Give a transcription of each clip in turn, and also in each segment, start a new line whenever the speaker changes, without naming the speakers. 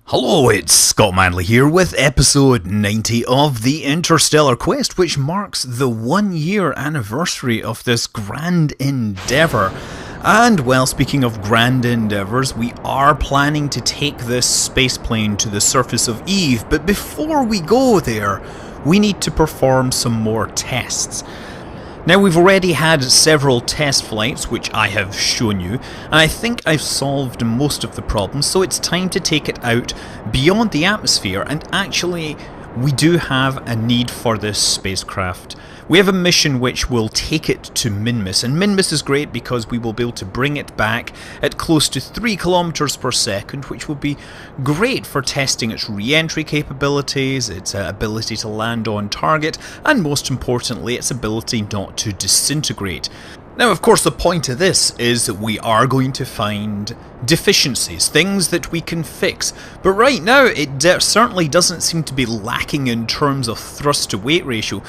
Hello, it's Scott Manley here with episode 90 of The Interstellar Quest, which marks the 1 year anniversary of this grand endeavour. And, well, speaking of grand endeavours, we are planning to take this spaceplane to the surface of Eve, but before we go there, we need to perform some more tests. Now, we've already had several test flights, which I have shown you, and I think I've solved most of the problems, so it's time to take it out beyond the atmosphere, and actually, we do have a need for this spacecraft. We have a mission which will take it to Minmus, and Minmus is great because we will be able to bring it back at close to 3 kilometers per second, which will be great for testing its re-entry capabilities, its ability to land on target, and most importantly, its ability not to disintegrate. Now, of course, the point of this is that we are going to find deficiencies, things that we can fix. But right now, it certainly doesn't seem to be lacking in terms of thrust-to-weight ratio.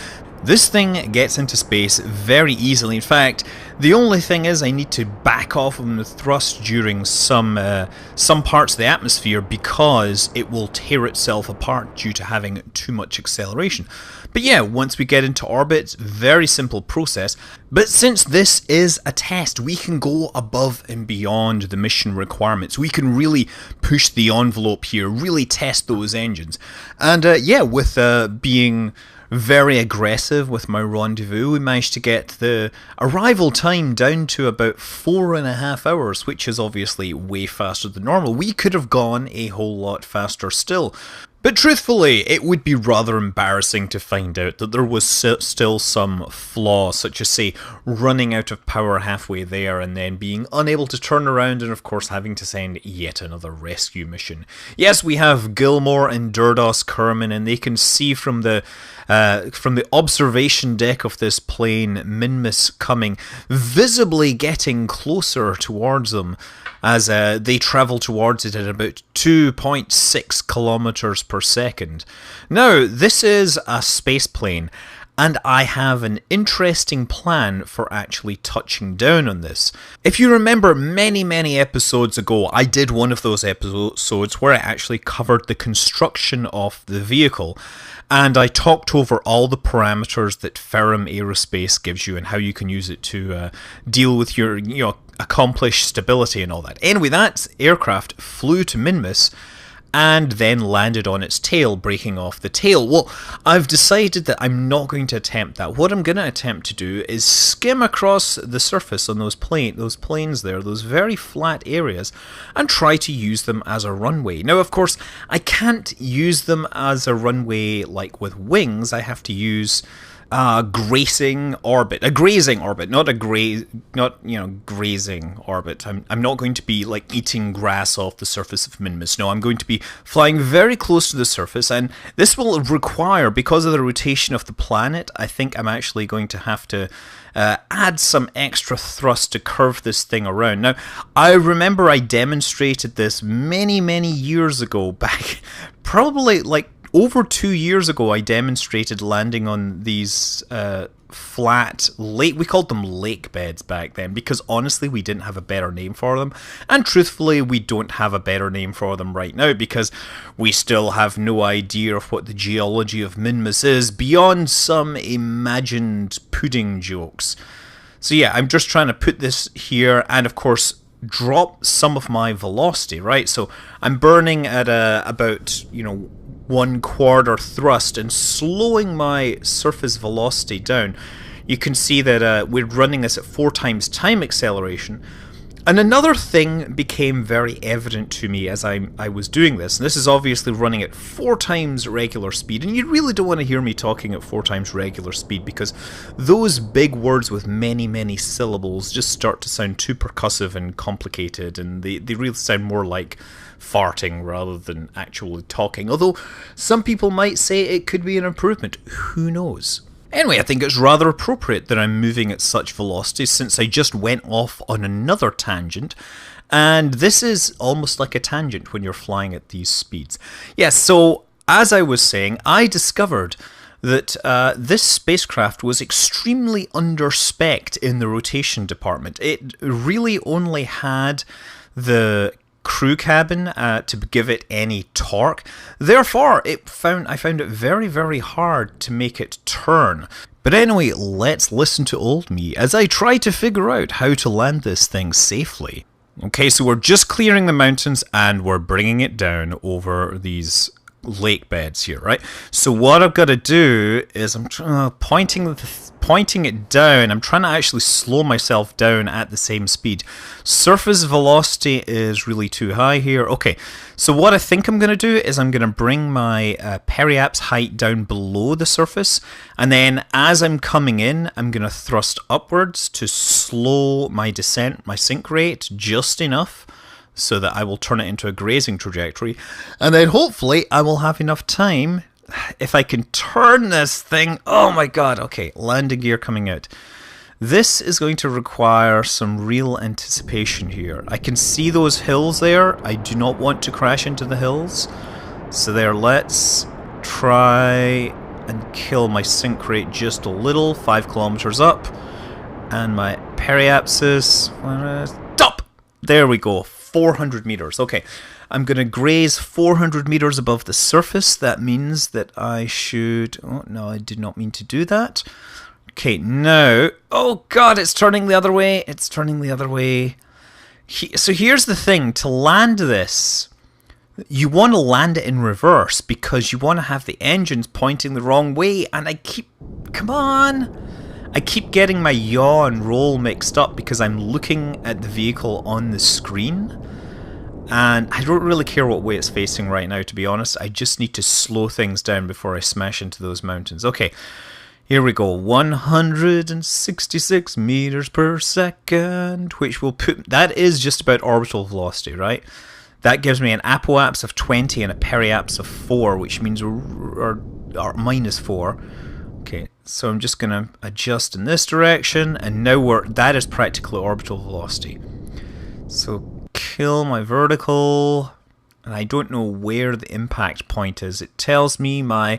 This thing gets into space very easily. In fact, the only thing is I need to back off on the thrust during some parts of the atmosphere because it will tear itself apart due to having too much acceleration. But yeah, once we get into orbit, very simple process. But since this is a test, we can go above and beyond the mission requirements. We can really push the envelope here, really test those engines. And yeah, with being very aggressive with my rendezvous, we managed to get the arrival time down to about 4.5 hours, which is obviously way faster than normal. We could have gone a whole lot faster still. But truthfully, it would be rather embarrassing to find out that there was still some flaw, such as, say, running out of power halfway there and then being unable to turn around and, of course, having to send yet another rescue mission. Yes, we have Gilmore and Durdos Kerman, and they can see from the observation deck of this plane, Minmus coming, visibly getting closer towards them as they travel towards it at about 2.6 kilometers per second. Now, this is a space plane, and I have an interesting plan for actually touching down on this. If you remember many episodes ago, I did one of those episodes where I actually covered the construction of the vehicle, and I talked over all the parameters that Ferrum Aerospace gives you and how you can use it to deal with your, accomplish stability and all that. Anyway, that aircraft flew to Minmus and then landed on its tail, breaking off the tail. Well, I've decided that I'm not going to attempt that. What I'm going to attempt to do is skim across the surface on those planes there, those very flat areas, and try to use them as a runway. Now, of course, I can't use them as a runway like with wings. I have to use a grazing orbit, not grazing orbit. I'm not going to be like eating grass off the surface of Minmus. No, I'm going to be flying very close to the surface, and this will require, because of the rotation of the planet, I think I'm actually going to have to add some extra thrust to curve this thing around. Now, I remember I demonstrated this many years ago, back probably like over 2 years ago. I demonstrated landing on these flat lake, we called them lake beds back then, because honestly we didn't have a better name for them, and truthfully we don't have a better name for them right now because we still have no idea of what the geology of Minmus is beyond some imagined pudding jokes. So yeah, I'm just trying to put this here and of course drop some of my velocity, right? So I'm burning at about 1/4 thrust and slowing my surface velocity down. You can see that we're running this at 4 times time acceleration. And another thing became very evident to me as I was doing this, and this is obviously running at 4 times regular speed, and you really don't want to hear me talking at 4 times regular speed because those big words with many syllables just start to sound too percussive and complicated, and they really sound more like farting rather than actually talking, although some people might say it could be an improvement. Who knows? Anyway, I think it's rather appropriate that I'm moving at such velocity since I just went off on another tangent, and this is almost like a tangent when you're flying at these speeds. Yes, so as I was saying, I discovered that this spacecraft was extremely under-specced in the rotation department. It really only had the crew cabin to give it any torque. Therefore, I found it very, very hard to make it turn. But anyway, let's listen to old me as I try to figure out how to land this thing safely. Okay, so we're just clearing the mountains and we're bringing it down over these lake beds here, right? So what I've got to do is I'm pointing it down. I'm trying to actually slow myself down at the same speed. Surface velocity is really too high here. Okay, so what I think I'm going to do is I'm going to bring my periaps height down below the surface, and then as I'm coming in, I'm going to thrust upwards to slow my descent, my sink rate just enough so that I will turn it into a grazing trajectory, and then hopefully I will have enough time. If I can turn this thing, oh my god, okay, landing gear coming out. This is going to require some real anticipation here. I can see those hills there. I do not want to crash into the hills. So there, let's try and kill my sink rate just a little. 5 kilometers up. And my periapsis, stop! There we go, 400 meters. Okay. I'm going to graze 400 meters above the surface. That means that I should... Oh, no, I did not mean to do that. Okay, now... Oh, God, it's turning the other way. It's turning the other way. So here's the thing. To land this, you want to land it in reverse because you want to have the engines pointing the wrong way. And I keep... Come on! I keep getting my yaw and roll mixed up because I'm looking at the vehicle on the screen. And I don't really care what way it's facing right now, to be honest. I just need to slow things down before I smash into those mountains. Okay, here we go. 166 meters per second, which will put... That is just about orbital velocity, right? That gives me an apoaps of 20 and a periaps of 4, which means or minus 4. Okay, so I'm just going to adjust in this direction, and now that is practically orbital velocity. So... kill my vertical, and I don't know where the impact point is. It tells me my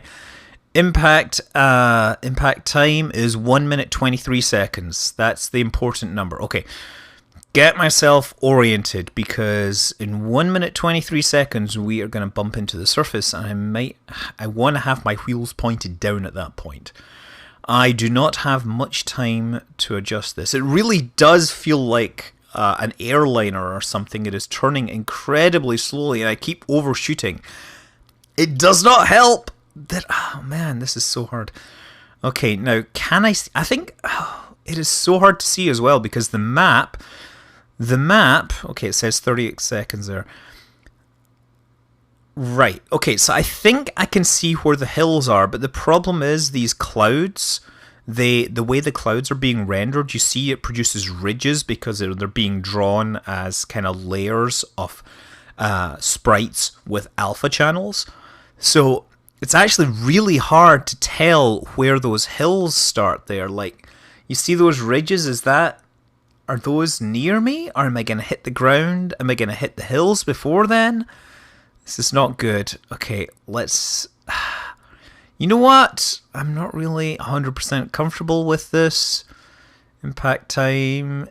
impact time is 1 minute 23 seconds. That's the important number. Okay, get myself oriented because in 1 minute 23 seconds we are going to bump into the surface, and I want to have my wheels pointed down at that point. I do not have much time to adjust this. It really does feel like an airliner or something. It is turning incredibly slowly and I keep overshooting. It does not help that... Oh man, this is so hard. Okay, now can I think it is so hard to see as well because the map, okay, it says 38 seconds there. Right, okay, so I think I can see where the hills are, but the problem is these clouds... The way the clouds are being rendered, you see it produces ridges because they're being drawn as kind of layers of sprites with alpha channels. So it's actually really hard to tell where those hills start there. Like, you see those ridges? Are those near me? Or am I going to hit the ground? Am I going to hit the hills before then? This is not good. Okay, let's... You know what? I'm not really 100% comfortable with this. Impact time.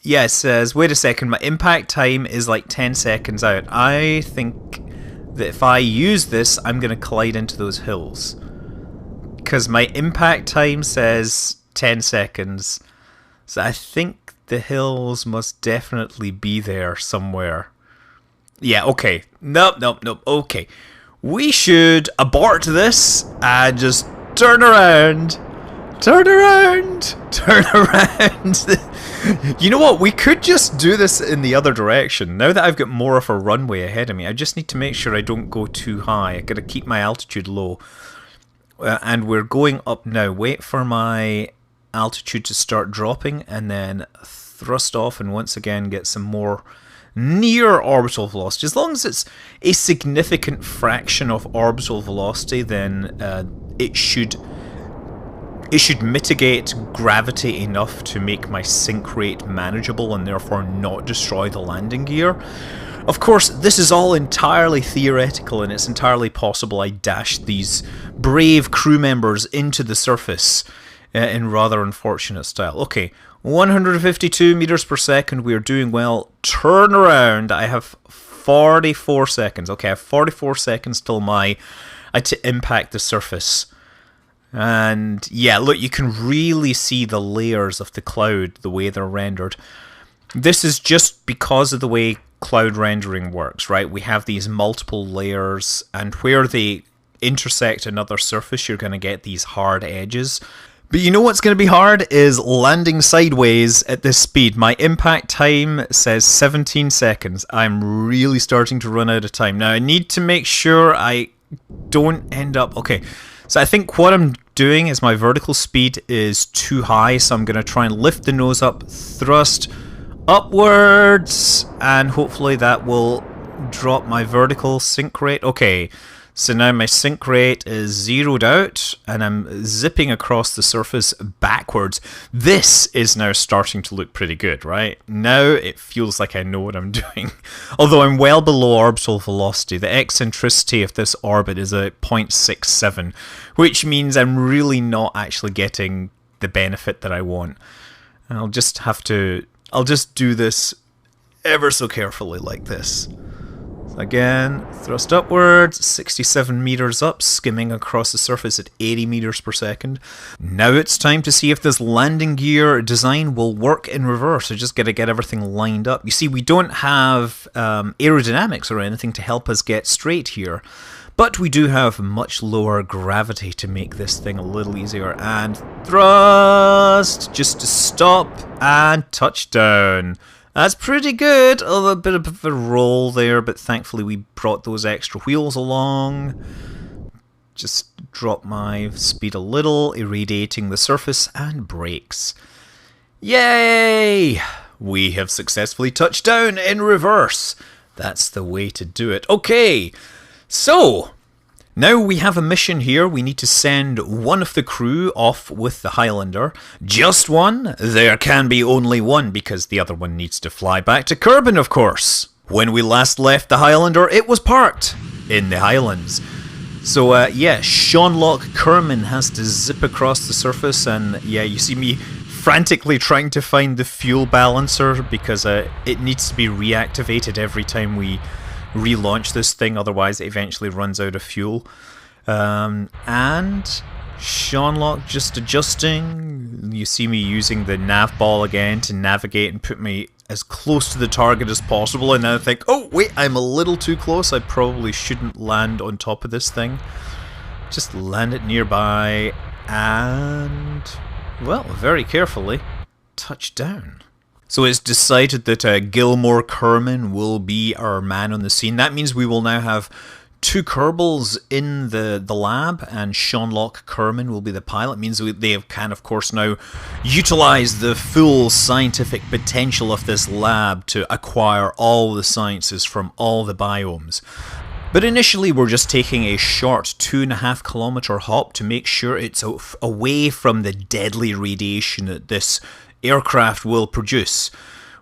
Yeah, it says, wait a second, my impact time is like 10 seconds out. I think that if I use this, I'm going to collide into those hills. Because my impact time says 10 seconds. So I think the hills must definitely be there somewhere. Yeah, okay. Nope. Okay. We should abort this and just turn around. You know what? We could just do this in the other direction. Now that I've got more of a runway ahead of me, I just need to make sure I don't go too high. I gotta keep my altitude low. And we're going up now. Wait for my altitude to start dropping and then thrust off and once again get some more near orbital velocity. As long as it's a significant fraction of orbital velocity, then it should mitigate gravity enough to make my sink rate manageable and therefore not destroy the landing gear. Of course, this is all entirely theoretical, and it's entirely possible I dashed these brave crew members into the surface in rather unfortunate style. Okay, 152 meters per second, we are doing well. Turn around, I have 44 seconds. Okay, I have 44 seconds till to impact the surface. And yeah, look, you can really see the layers of the cloud, the way they're rendered. This is just because of the way cloud rendering works, right? We have these multiple layers, and where they intersect another surface, you're going to get these hard edges. But you know what's going to be hard is landing sideways at this speed. My impact time says 17 seconds. I'm really starting to run out of time. Now, I need to make sure I don't end up... Okay, so I think what I'm doing is my vertical speed is too high, so I'm going to try and lift the nose up, thrust upwards, and hopefully that will drop my vertical sink rate. Okay, so now my sink rate is zeroed out, and I'm zipping across the surface backwards. This is now starting to look pretty good, right? Now it feels like I know what I'm doing. Although I'm well below orbital velocity. The eccentricity of this orbit is at 0.67, which means I'm really not actually getting the benefit that I want. And I'll just do this ever so carefully like this. Again, thrust upwards, 67 meters up, skimming across the surface at 80 meters per second. Now it's time to see if this landing gear design will work in reverse. I just got to get everything lined up. You see, we don't have aerodynamics or anything to help us get straight here, but we do have much lower gravity to make this thing a little easier. And thrust, just to stop, and touchdown. That's pretty good. A bit of a roll there, but thankfully we brought those extra wheels along. Just drop my speed a little, irradiating the surface, and brakes. Yay! We have successfully touched down in reverse. That's the way to do it. Okay, so now we have a mission here. We need to send one of the crew off with the Highlander. Just one? There can be only one, because the other one needs to fly back to Kerbin, of course. When we last left the Highlander, it was parked in the Highlands. So, yeah, Seanlock Kerman has to zip across the surface, and yeah, you see me frantically trying to find the fuel balancer, because it needs to be reactivated every time we relaunch this thing, otherwise it eventually runs out of fuel. And Seanlock just adjusting. You see me using the nav ball again to navigate and put me as close to the target as possible, and then I think, oh wait, I'm a little too close. I probably shouldn't land on top of this thing. Just land it nearby and, well, very carefully touch down. So it's decided that Gilmore Kerman will be our man on the scene. That means we will now have two Kerbals in the lab, and Seanlock Kerman will be the pilot. It means they can, of course, now utilize the full scientific potential of this lab to acquire all the sciences from all the biomes. But initially we're just taking a short 2.5 kilometer hop to make sure it's away from the deadly radiation that this aircraft will produce.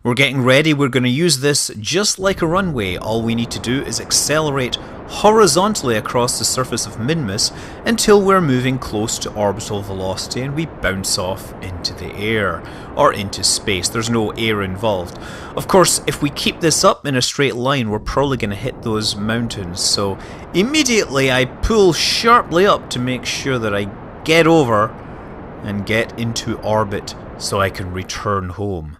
We're getting ready. We're going to use this just like a runway. All we need to do is accelerate horizontally across the surface of Minmus until we're moving close to orbital velocity and we bounce off into the air or into space. There's no air involved. Of course, if we keep this up in a straight line, we're probably going to hit those mountains. So immediately I pull sharply up to make sure that I get over and get into orbit so I can return home.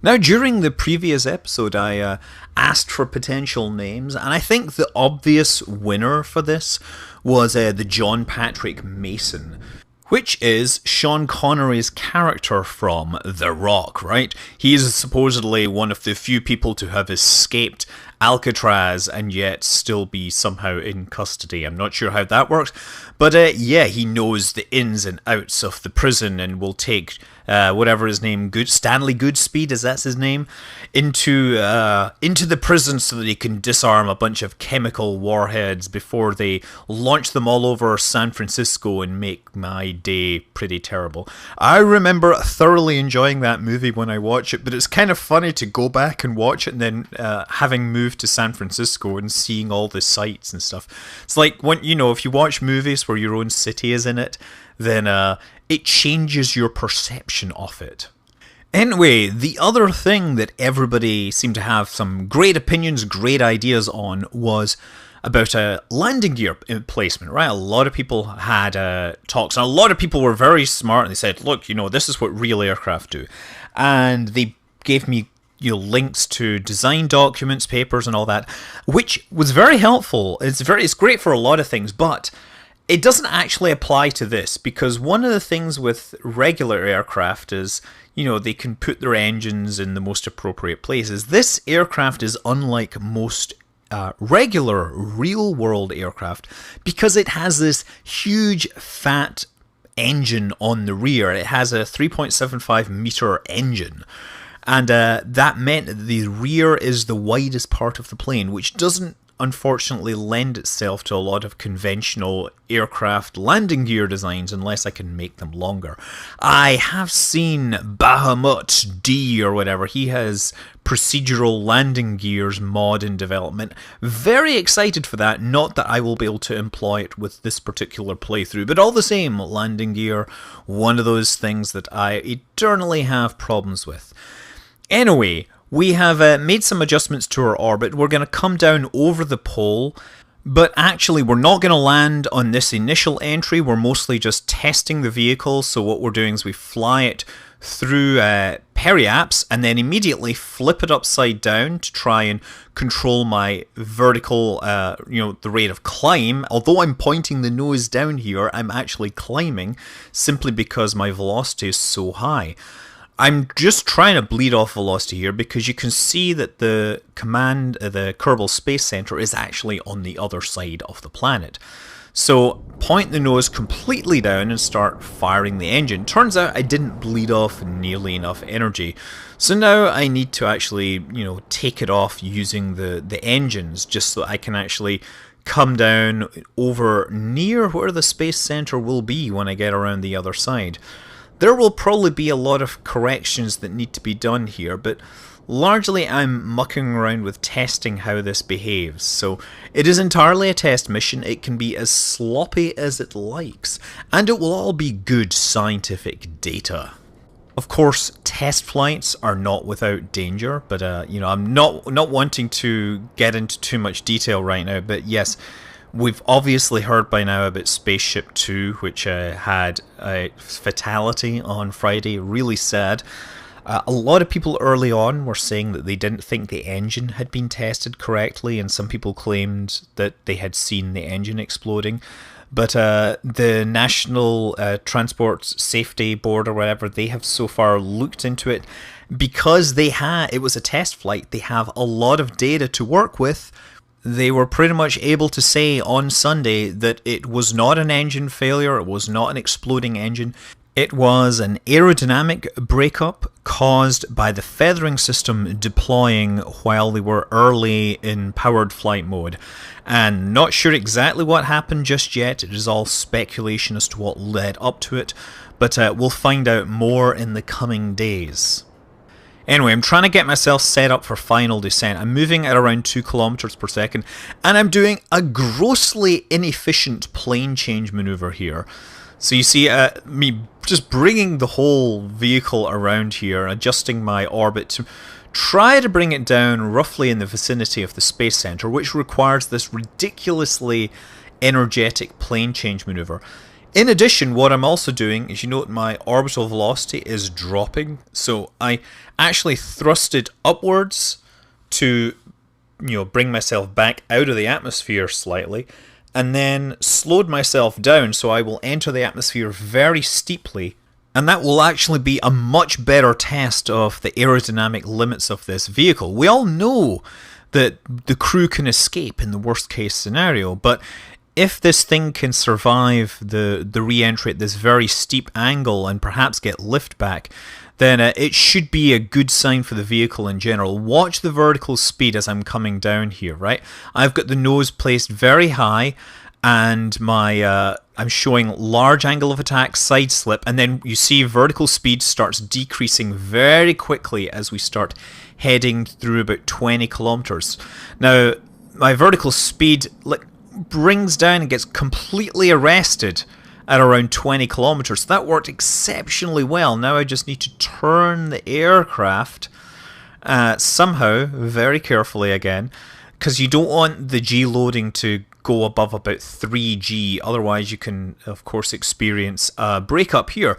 Now, during the previous episode, I asked for potential names, and I think the obvious winner for this was the John Patrick Mason, which is Sean Connery's character from The Rock, right? He is supposedly one of the few people to have escaped Alcatraz and yet still be somehow in custody. I'm not sure how that works, but yeah, he knows the ins and outs of the prison and will take whatever his name, Stanley Goodspeed, is that's his name, into the prison so that he can disarm a bunch of chemical warheads before they launch them all over San Francisco and make my day pretty terrible. I remember thoroughly enjoying that movie when I watched it, but it's kind of funny to go back and watch it and then having moved to San Francisco and seeing all the sights and stuff. It's like when, if you watch movies where your own city is in it, then it changes your perception of it. Anyway, the other thing that everybody seemed to have some great opinions, great ideas on was about a landing gear placement, right? A lot of people had talks, and a lot of people were very smart, and they said, look, this is what real aircraft do. And they gave me links to design documents, papers, and all that, which was very helpful. It's great for a lot of things, but it doesn't actually apply to this, because one of the things with regular aircraft is, they can put their engines in the most appropriate places. This aircraft is unlike most regular real-world aircraft because it has this huge fat engine on the rear. It has a 3.75 meter engine. And that meant that the rear is the widest part of the plane, which doesn't unfortunately lend itself to a lot of conventional aircraft landing gear designs unless I can make them longer. I have seen Bahamut D or whatever. He has procedural landing gears mod in development. Very excited for that. Not that I will be able to employ it with this particular playthrough, but all the same, landing gear, one of those things that I eternally have problems with. Anyway, we have made some adjustments to our orbit. We're going to come down over the pole, but actually we're not going to land on this initial entry. We're mostly just testing the vehicle. So what we're doing is we fly it through periaps and then immediately flip it upside down to try and control my vertical, the rate of climb. Although I'm pointing the nose down here, I'm actually climbing simply because my velocity is so high. I'm just trying to bleed off velocity here because you can see that the Kerbal Space Center is actually on the other side of the planet. So point the nose completely down and start firing the engine. Turns out I didn't bleed off nearly enough energy. So now I need to actually, take it off using the engines just so I can actually come down over near where the Space Center will be when I get around the other side. There will probably be a lot of corrections that need to be done here, but largely I'm mucking around with testing how this behaves. So it is entirely a test mission. It can be as sloppy as it likes, and it will all be good scientific data. Of course, test flights are not without danger, but I'm not wanting to get into too much detail right now, but yes, we've obviously heard by now about Spaceship Two, which had a fatality on Friday. Really sad. A lot of people early on were saying that they didn't think the engine had been tested correctly, and some people claimed that they had seen the engine exploding. But the National Transport Safety Board or whatever, they have so far looked into it. Because it was a test flight, they have a lot of data to work with. They were pretty much able to say on Sunday that it was not an engine failure, it was not an exploding engine. It was an aerodynamic breakup caused by the feathering system deploying while they were early in powered flight mode. And not sure exactly what happened just yet. It is all speculation as to what led up to it, but we'll find out more in the coming days. Anyway, I'm trying to get myself set up for final descent. I'm moving at around 2 kilometers per second, and I'm doing a grossly inefficient plane change maneuver here. So you see me just bringing the whole vehicle around here, adjusting my orbit to try to bring it down roughly in the vicinity of the Space Center, which requires this ridiculously energetic plane change maneuver. In addition, what I'm also doing is, my orbital velocity is dropping, so I actually thrusted upwards to, bring myself back out of the atmosphere slightly, and then slowed myself down so I will enter the atmosphere very steeply, and that will actually be a much better test of the aerodynamic limits of this vehicle. We all know that the crew can escape in the worst case scenario, but if this thing can survive the re-entry at this very steep angle and perhaps get lift back, then it should be a good sign for the vehicle in general. Watch the vertical speed as I'm coming down here, right? I've got the nose placed very high, and my I'm showing large angle of attack, side slip, and then you see vertical speed starts decreasing very quickly as we start heading through about 20 kilometers. Now, my vertical speed brings down and gets completely arrested at around 20 kilometers. That worked exceptionally well. Now I just need to turn the aircraft somehow, very carefully again, because you don't want the G loading to go above about 3G, otherwise you can of course experience a breakup here.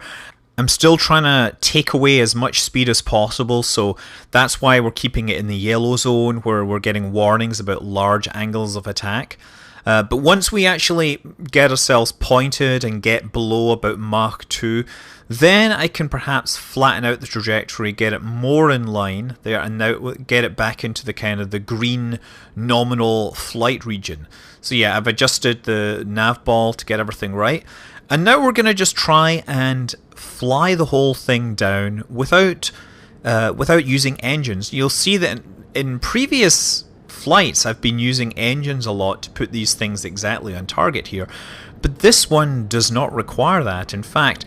I'm still trying to take away as much speed as possible, so that's why we're keeping it in the yellow zone where we're getting warnings about large angles of attack. But once we actually get ourselves pointed and get below about Mach 2, then I can perhaps flatten out the trajectory, get it more in line there, and now get it back into the kind of the green nominal flight region. So yeah, I've adjusted the nav ball to get everything right. And now we're going to just try and fly the whole thing down without using engines. You'll see that in previous flights I've been using engines a lot to put these things exactly on target here, but this one does not require that. In fact,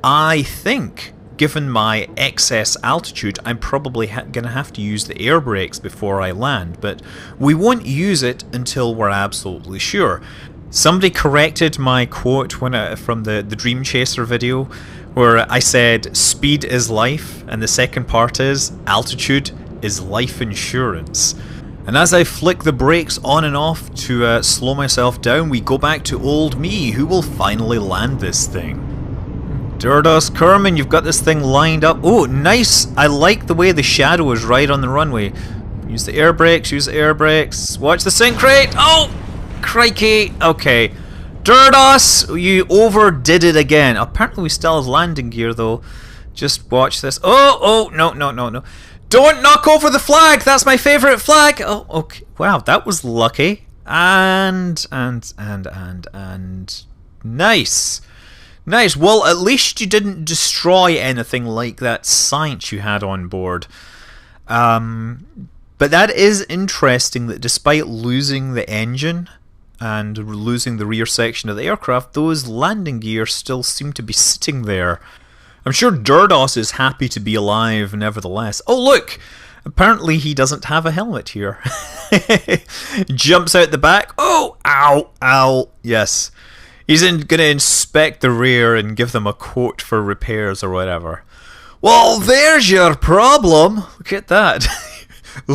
I think given my excess altitude I'm probably going to have to use the air brakes before I land, but we won't use it until we're absolutely sure. Somebody corrected my quote from the Dream Chaser video where I said speed is life and the second part is altitude is life insurance. And as I flick the brakes on and off to slow myself down, we go back to old me, who will finally land this thing. Durdos Kerman, you've got this thing lined up. Oh, nice! I like the way the shadow is right on the runway. Use the air brakes, use the air brakes. Watch the sync rate! Oh! Crikey! Okay. Durdos, you overdid it again. Apparently we still have landing gear though. Just watch this. Oh, no. Don't knock over the flag! That's my favourite flag! Oh, okay. Wow, that was lucky. And nice. Nice. Well, at least you didn't destroy anything like that science you had on board. But that is interesting that despite losing the engine and losing the rear section of the aircraft, those landing gear still seem to be sitting there. I'm sure Durdos is happy to be alive nevertheless. Oh look! Apparently he doesn't have a helmet here. Jumps out the back. Oh! Ow! Yes. He's going to inspect the rear and give them a quote for repairs or whatever. Well, there's your problem! Look at that.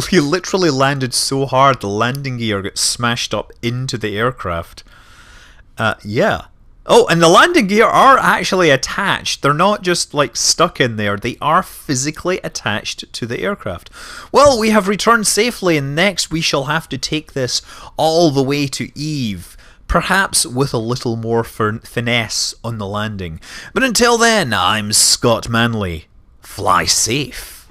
He literally landed so hard the landing gear got smashed up into the aircraft. Yeah. Oh, and the landing gear are actually attached. They're not just like stuck in there. They are physically attached to the aircraft. Well, we have returned safely, and next we shall have to take this all the way to Eve. Perhaps with a little more finesse on the landing. But until then, I'm Scott Manley. Fly safe.